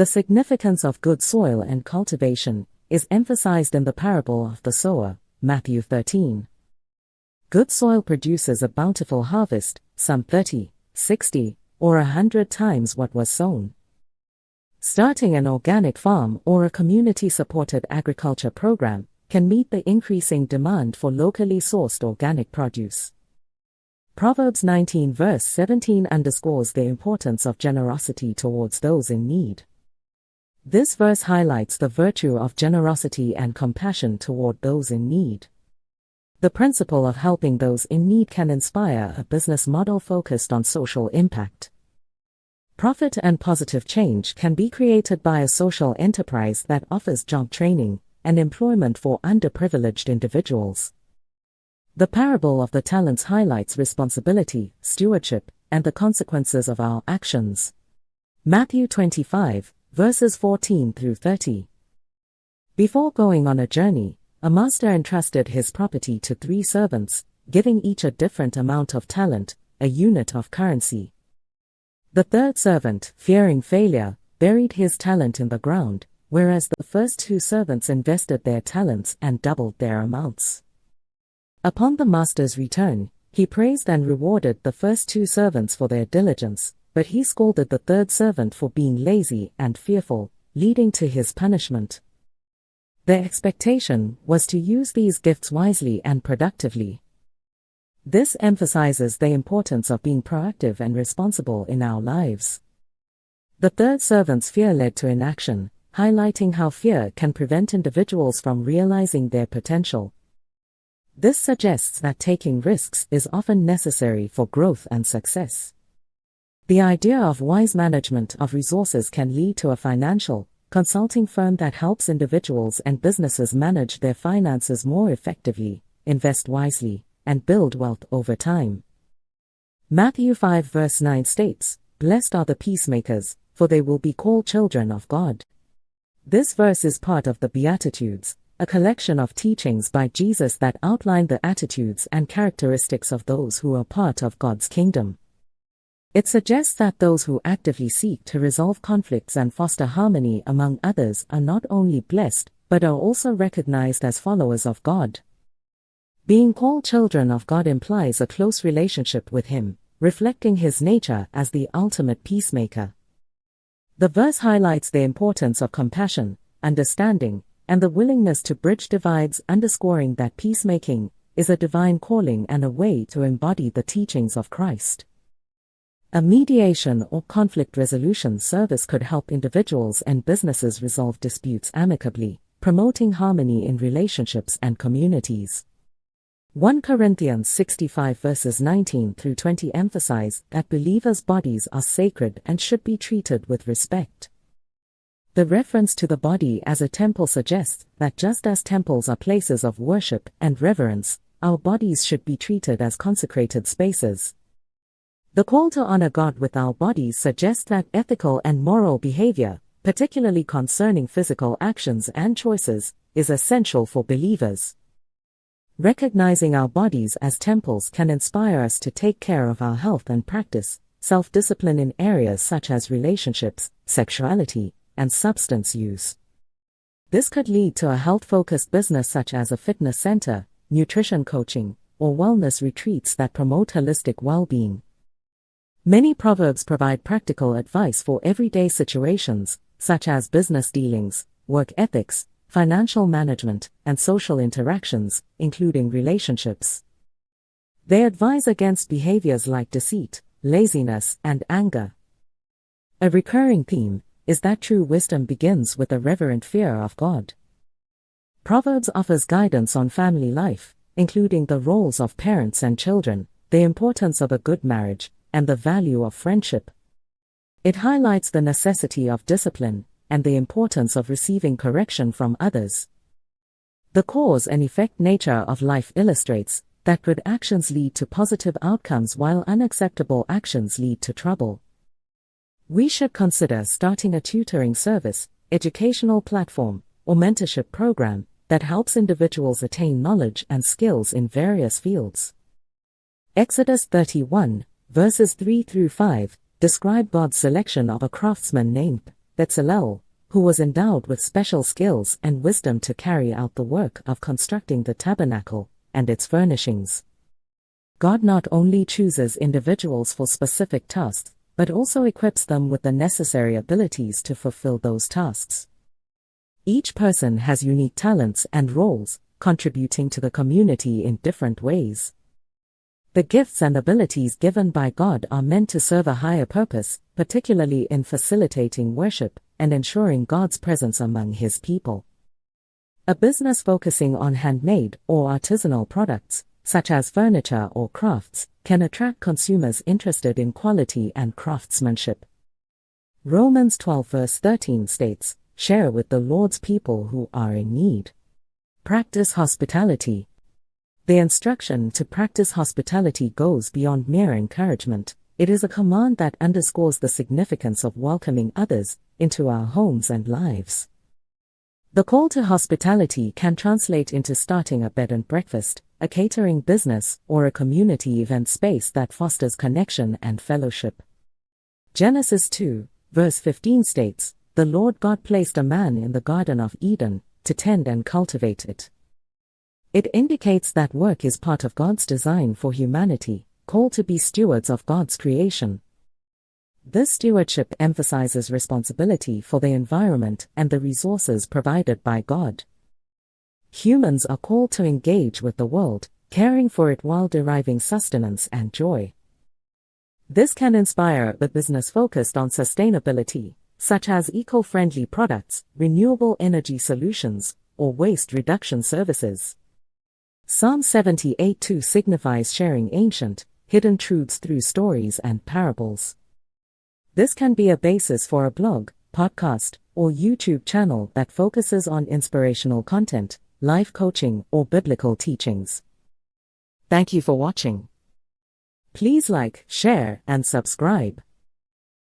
The significance of good soil and cultivation is emphasized in the parable of the sower, Matthew 13. Good soil produces a bountiful harvest, some 30, 60, or 100 times what was sown. Starting an organic farm or a community-supported agriculture program can meet the increasing demand for locally sourced organic produce. Proverbs 19 verse 17 underscores the importance of generosity towards those in need. This verse highlights the virtue of generosity and compassion toward those in need. The principle of helping those in need can inspire a business model focused on social impact. Profit and positive change can be created by a social enterprise that offers job training and employment for underprivileged individuals. The parable of the talents highlights responsibility, stewardship, and the consequences of our actions. Matthew 25, verses 14 through 30. Before going on a journey, a master entrusted his property to 3 servants, giving each a different amount of talent, a unit of currency. The third servant, fearing failure, buried his talent in the ground, whereas the first 2 servants invested their talents and doubled their amounts. Upon the master's return, he praised and rewarded the first 2 servants for their diligence, but he scolded the third servant for being lazy and fearful, leading to his punishment. Their expectation was to use these gifts wisely and productively. This emphasizes the importance of being proactive and responsible in our lives. The third servant's fear led to inaction, highlighting how fear can prevent individuals from realizing their potential. This suggests that taking risks is often necessary for growth and success. The idea of wise management of resources can lead to a financial consulting firm that helps individuals and businesses manage their finances more effectively, invest wisely, and build wealth over time. Matthew 5 verse 9 states, "Blessed are the peacemakers, for they will be called children of God." This verse is part of the Beatitudes, a collection of teachings by Jesus that outline the attitudes and characteristics of those who are part of God's kingdom. It suggests that those who actively seek to resolve conflicts and foster harmony among others are not only blessed, but are also recognized as followers of God. Being called children of God implies a close relationship with Him, reflecting His nature as the ultimate peacemaker. The verse highlights the importance of compassion, understanding, and the willingness to bridge divides, underscoring that peacemaking is a divine calling and a way to embody the teachings of Christ. A mediation or conflict resolution service could help individuals and businesses resolve disputes amicably, promoting harmony in relationships and communities. 1 Corinthians 65 verses 19 through 20 emphasize that believers' bodies are sacred and should be treated with respect. The reference to the body as a temple suggests that just as temples are places of worship and reverence, our bodies should be treated as consecrated spaces. The call to honor God with our bodies suggests that ethical and moral behavior, particularly concerning physical actions and choices, is essential for believers. Recognizing our bodies as temples can inspire us to take care of our health and practice self-discipline in areas such as relationships, sexuality, and substance use. This could lead to a health-focused business such as a fitness center, nutrition coaching, or wellness retreats that promote holistic well-being. Many proverbs provide practical advice for everyday situations, such as business dealings, work ethics, financial management, and social interactions, including relationships. They advise against behaviors like deceit, laziness, and anger. A recurring theme is that true wisdom begins with a reverent fear of God. Proverbs offers guidance on family life, including the roles of parents and children, the importance of a good marriage, and the value of friendship. It highlights the necessity of discipline and the importance of receiving correction from others. The cause and effect nature of life illustrates that good actions lead to positive outcomes while unacceptable actions lead to trouble. We should consider starting a tutoring service, educational platform, or mentorship program that helps individuals attain knowledge and skills in various fields. Exodus 31, verses 3 through 5, describe God's selection of a craftsman named Bezalel, who was endowed with special skills and wisdom to carry out the work of constructing the tabernacle and its furnishings. God not only chooses individuals for specific tasks, but also equips them with the necessary abilities to fulfill those tasks. Each person has unique talents and roles, contributing to the community in different ways. The gifts and abilities given by God are meant to serve a higher purpose, particularly in facilitating worship and ensuring God's presence among His people. A business focusing on handmade or artisanal products, such as furniture or crafts, can attract consumers interested in quality and craftsmanship. Romans 12 verse 13 states, "Share with the Lord's people who are in need." Practice hospitality. The instruction to practice hospitality goes beyond mere encouragement. It is a command that underscores the significance of welcoming others into our homes and lives. The call to hospitality can translate into starting a bed and breakfast, a catering business, or a community event space that fosters connection and fellowship. Genesis 2, verse 15 states, "The Lord God placed a man in the Garden of Eden to tend and cultivate it." It indicates that work is part of God's design for humanity, called to be stewards of God's creation. This stewardship emphasizes responsibility for the environment and the resources provided by God. Humans are called to engage with the world, caring for it while deriving sustenance and joy. This can inspire a business focused on sustainability, such as eco-friendly products, renewable energy solutions, or waste reduction services. Psalm 78:2 signifies sharing ancient, hidden truths through stories and parables. This can be a basis for a blog, podcast, or YouTube channel that focuses on inspirational content, life coaching, or biblical teachings. Thank you for watching. Please like, share, and subscribe.